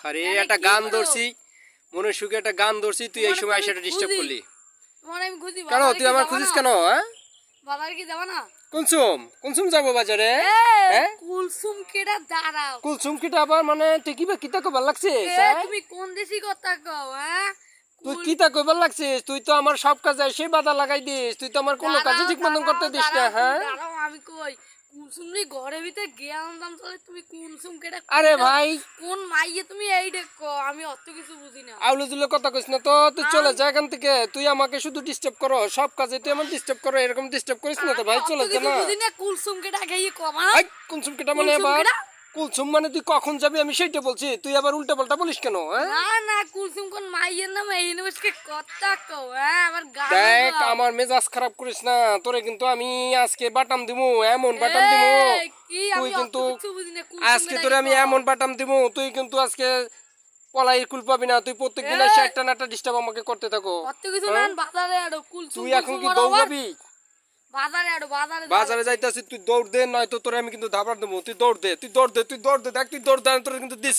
আরে একটা গান ধরছি মনে সুখে একটা গান ধরছি তুই এই সময় এসে ডিস্টার্ব করলি কেন তুই আমার খুঁজিস কেন হ্যাঁ বাজারে কি যাবা না কুলসুম কুলসুম যাবো বাজারে হ্যাঁ কুলসুম কেডা দাঁড়াও কুলসুম কিটা আবার মানে তুই কি কিতা কইবার লাগছিস তুমি কোন দেশি কথা কও হ্যাঁ তুই কিতা কইবার লাগছিস তুই তো আমার সব কাজে এসে বাধা লাগাই দিস তুই তো আমার কোনো কাজে ঠিক মতন করতে দিস না হ্যাঁ দাঁড়াও আমি কই কুলসুম নি ঘরে ভিতরে গেলাম দাম চলে তুমি কুলসুম কেডা আরে ভাই কোন মাইয়ে তুমি এই দেখো আমি অত কিছু বুঝি না আউলে জুলে কথা কইস না তো তুই চলে যা এখান থেকে তুই আমাকে শুধু ডিস্টার্ব করো সব কাজে তুই আমার ডিস্টার্ব করো এরকম ডিস্টার্ব করিস না তো ভাই চলে যা না বুঝি না কুলসুম কেডা গাইয়ে কমা এই কুলসুম কিটা মানে আবার কুলসুম মানে তুই কখন যাবি আমি সেইটা বলছি তুই আবার উল্টা পাল্টা বলিস কেন হ্যাঁ না না কুলসুম কোন মাইয়ের নাম এই ইউনিভার্সিটি কথা কও হ্যাঁ আমার গান দেখ আমার মেজাজ খারাপ করিস না তোরে কিন্তু আমি আজকে বাটাম দিমু এমন বাটাম দিমু কি তুই আমি কিন্তু অত কিছু বুঝি না আজকে তোরে আমি এমন বাটাম দিমু তুই কিন্তু আজকে পলাই কুল পাবি না তুই প্রত্যেকদিন এসে একটা না একটা ডিস্টার্ব আমাকে করতে থাকো অত কিছু না বাজারে আড়ো কুলসুম তুই এখন কি দৌড়াবি বাজারে আড়ো বাজারে যাইতাছিস তুই দৌড় দে নয়তো তোরে আমি কিন্তু ধাবার দেবো তুই দৌড় দে দেখ তুই দৌড় দে তোরে কিন্তু দিস